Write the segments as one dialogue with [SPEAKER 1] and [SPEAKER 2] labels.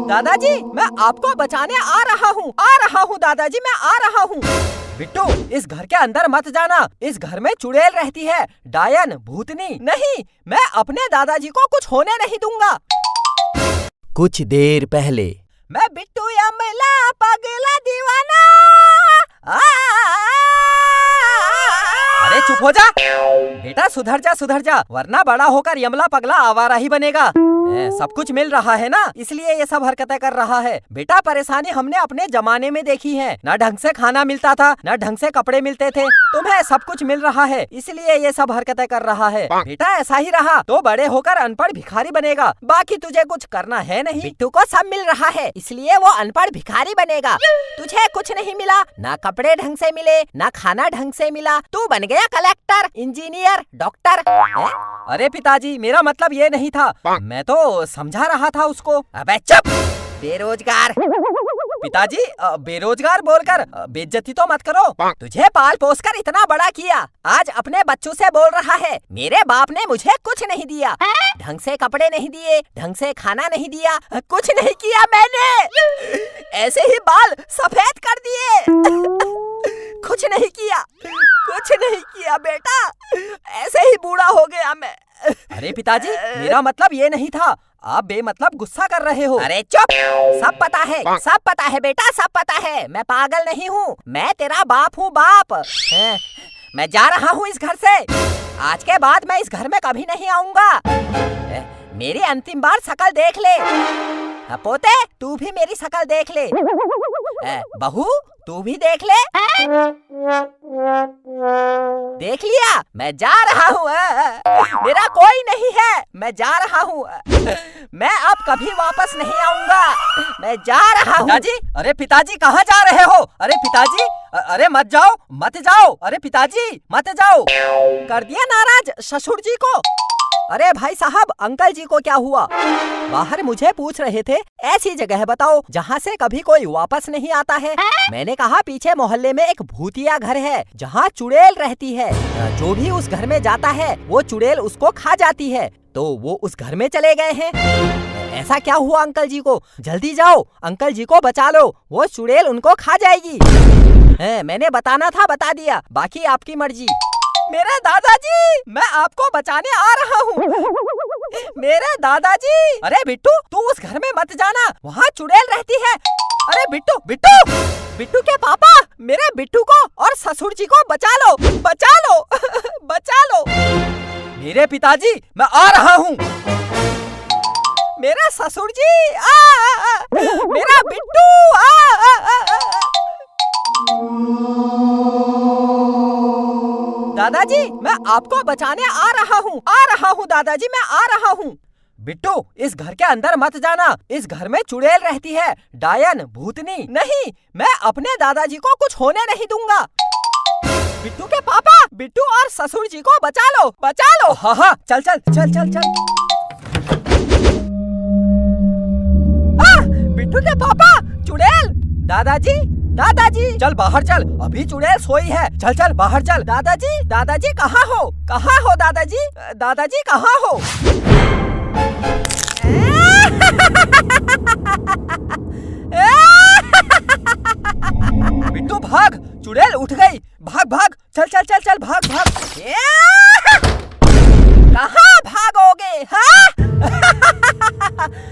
[SPEAKER 1] दादाजी, मैं आपको बचाने आ रहा हूँ दादाजी, मैं आ रहा हूँ। बिट्टू, इस घर के अंदर मत जाना, इस घर में चुड़ैल रहती है, डायन, भूतनी। नहीं, मैं अपने दादाजी को कुछ होने नहीं दूंगा। कुछ देर पहले। मैं बिट्टू यमला पगला दीवाना। अरे चुप हो जा बेटा, सुधर जा, वरना बड़ा होकर यमला पगला आवारा ही बनेगा। सब कुछ मिल रहा है ना, इसलिए ये सब हरकतें कर रहा है। बेटा, परेशानी हमने अपने जमाने में देखी है, न ढंग से खाना मिलता था, न ढंग से कपड़े मिलते थे। तुम्हें सब कुछ मिल रहा है, इसलिए ये सब हरकतें कर रहा है। बेटा, ऐसा ही रहा तो बड़े होकर अनपढ़ भिखारी बनेगा, बाकी तुझे कुछ करना है नहीं। बिट्टू को सब मिल रहा है, इसलिए वो अनपढ़ भिखारी बनेगा। तुझे कुछ नहीं मिला, ना कपड़े ढंग से मिले, ना खाना ढंग से मिला, तू बन गया कलेक्टर, इंजीनियर, डॉक्टर। अरे पिताजी, मेरा मतलब ये नहीं था, मैं तो समझा रहा था उसको। अबे चुप, बेरोजगार। पिताजी, बेरोजगार बोलकर बेइज्जती तो मत करो। तुझे पाल पोस कर इतना बड़ा किया, आज अपने बच्चों से बोल रहा है मेरे बाप ने मुझे कुछ नहीं दिया, ढंग से कपड़े नहीं दिए, ढंग से खाना नहीं दिया, कुछ नहीं किया मैंने, ऐसे ही बाल सफेद कर दिए। कुछ नहीं किया बेटा, ऐसे ही बूढ़ा हो गया मैं। अरे पिताजी, मेरा मतलब ये नहीं था, आप बेमतलब गुस्सा कर रहे हो। अरे चुप, सब पता है बेटा, सब पता है। मैं पागल नहीं हूँ, मैं तेरा बाप हूँ, बाप। मैं जा रहा हूँ इस घर से, आज के बाद मैं इस घर में कभी नहीं आऊंगा। मेरी अंतिम बार शकल देख ले। पोते, तू भी मेरी शकल देख ले। बहू, तू भी देख ले। देख लिया, मैं जा रहा हूँ, मेरा कोई नहीं है, मैं जा रहा हूँ, मैं अब कभी वापस नहीं आऊंगा, मैं जा रहा हूँ। पिताजी, अरे पिताजी कहाँ जा रहे हो? अरे पिताजी, अरे मत जाओ, अरे पिताजी मत जाओ। कर दिया नाराज ससुर जी को। अरे भाई साहब, अंकल जी को क्या हुआ? बाहर मुझे पूछ रहे थे, ऐसी जगह बताओ जहाँ से कभी कोई वापस नहीं आता है। मैंने कहा पीछे मोहल्ले में एक भूतिया घर है जहाँ चुड़ैल रहती है, जो भी उस घर में जाता है वो चुड़ैल उसको खा जाती है, तो वो उस घर में चले गए हैं। ऐसा क्या हुआ अंकल जी को? जल्दी जाओ, अंकल जी को बचा लो, वो चुड़ैल उनको खा जाएगी। मैंने बताना था, बता दिया, बाकी आपकी मर्जी। मेरे दादाजी, मैं आपको बचाने आ रहा हूँ। मेरे दादाजी। अरे बिट्टू, तू उस घर में मत जाना, वहाँ चुड़ैल रहती है। अरे बिट्टू के पापा, मेरे बिट्टू को और ससुर जी को बचा लो। बचा लो। मेरे पिताजी, मैं आ रहा हूँ। मेरे ससुर जी, मेरा बिट्टू, दादाजी, मैं आपको बचाने आ रहा हूँ दादाजी, मैं आ रहा हूँ। बिट्टू, इस घर के अंदर मत जाना, इस घर में चुड़ैल रहती है, डायन, भूतनी। नहीं, मैं अपने दादाजी को कुछ होने नहीं दूंगा। बिट्टू के पापा, बिट्टू और ससुर जी को बचा लो। हाँ, चल। बिट्टू के पापा, चुड़ैल। दादाजी, चल बाहर चल, अभी चुड़ैल सोई है, चल बाहर चल। दादाजी कहाँ हो दादाजी कहाँ हो? बिट्टू भाग, चुड़ैल उठ गई, भाग, चल भाग। कहाँ भागोगे, हाँ?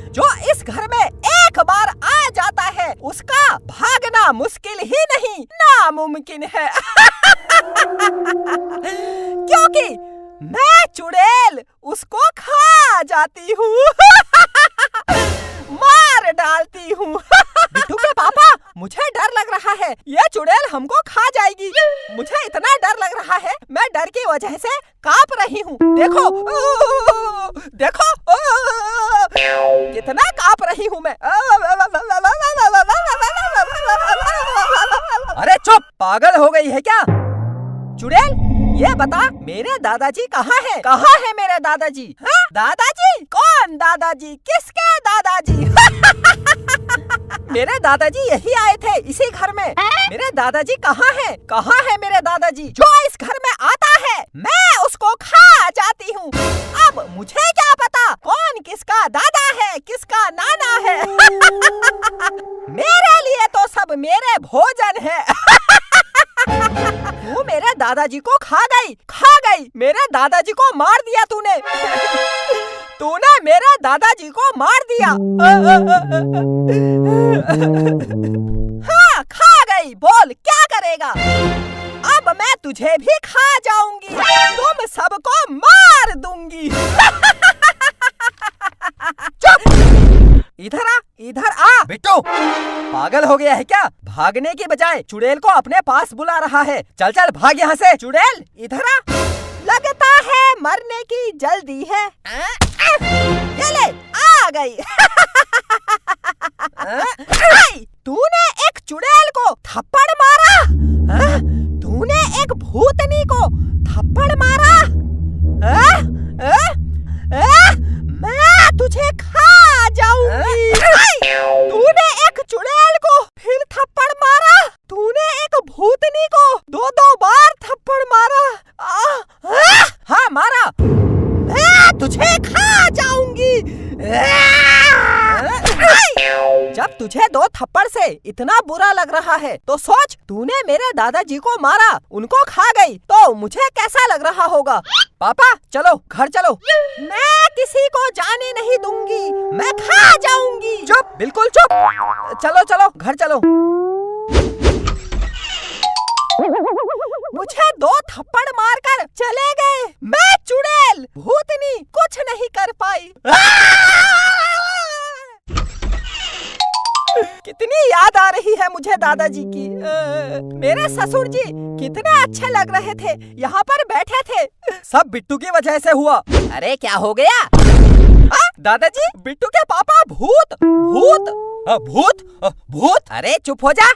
[SPEAKER 1] जो इस घर में एक बार आ जाता है, उसका भागना मुश्किल ही नहीं, नामुमकिन है। क्योंकि मैं चुड़ैल उसको खा जाती हूँ, मार डालती हूँ। बिट्टू के पापा, मुझे डर लग रहा है, ये चुड़ैल हमको खा जाएगी। मुझे इतना डर लग रहा है, मैं डर की वजह से कांप रही हूँ। देखो, कितना कांप रही हूँ मैं। अरे चुप, पागल हो गई है क्या? चुड़ैल, ये बता, मेरे दादाजी कहाँ है मेरे दादाजी? हाँ? दादाजी? कौन दादाजी? किसके दादाजी? मेरे दादाजी यही आए थे, इसी घर में। मेरे दादाजी कहाँ है मेरे दादाजी? जो इस घर में आता है, मैं उसको खा जाती हूँ। अब मुझे क्या पता कौन किसका दादा है, किसका नाना है। मेरे लिए तो सब मेरे भोजन है। तू मेरे दादाजी को खा गई, मेरे दादाजी को मार दिया तूने। तूने मेरे दादाजी को मार दिया। हाँ, खा गई, बोल क्या करेगा? अब मैं तुझे भी खा जाऊंगी, तुम सबको मार दूंगी। चुप! इधर आ। बिट्टू, पागल हो गया है क्या? भागने की बजाय चुड़ैल को अपने पास बुला रहा है। चल चल भाग यहाँ से। चुड़ैल इधर आ। लगता है मरने की जल्दी है। ये ले, आ गई। तूने एक चुड़ैल को थप्पड़ मारा? तूने एक भूतनी को थप्पड़ मारा? मैं तुझे खा जाऊंगी। तूने एक चुड़ैल को फिर थप्पड़ मारा? तूने एक भूतनी को 2-2 बार थप्पड़ मारा? हाँ मारा। मैं तुझे खा जाऊंगी। जब तुझे 2 थप्पड़ से इतना बुरा लग रहा है तो सोच, तूने मेरे दादाजी को मारा, उनको खा गई, तो मुझे कैसा लग रहा होगा? पापा चलो घर चलो। मैं किसी को जाने नहीं दूंगी, मैं खा जाऊंगी। चुप, बिल्कुल चुप। चलो चलो घर चलो। मुझे 2 थप्पड़ मारकर चले गए। मैं चुड़ैल भूतनी कुछ नहीं कर पाई। कितनी याद आ रही है मुझे दादाजी की। मेरे ससुर जी कितने अच्छे लग रहे थे, यहाँ पर बैठे थे। सब बिट्टू की वजह से हुआ। अरे क्या हो गया? दादाजी, बिट्टू के पापा भूत भूत भूत भूत। अरे चुप हो जा।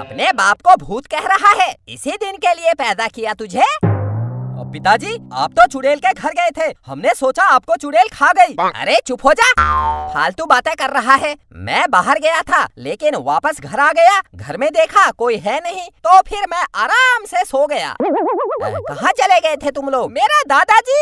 [SPEAKER 1] अपने बाप को भूत कह रहा है? इसी दिन के लिए पैदा किया तुझे। पिताजी, आप तो चुड़ैल के घर गए थे, हमने सोचा आपको चुड़ैल खा गई। अरे चुप हो जा, फालतू बातें कर रहा है। मैं बाहर गया था, लेकिन वापस घर आ गया, घर में देखा कोई है नहीं, तो फिर मैं आराम से सो गया। कहाँ चले गए थे तुम लोग? मेरा दादाजी,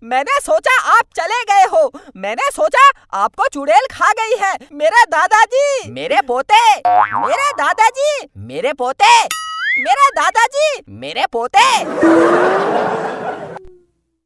[SPEAKER 1] मैंने सोचा आप चले गए हो, मैंने सोचा आपको चुड़ैल खा गई है। मेरे दादाजी, मेरे पोते, मेरे दादाजी, मेरे पोते, मेरे दादाजी, मेरे पोते।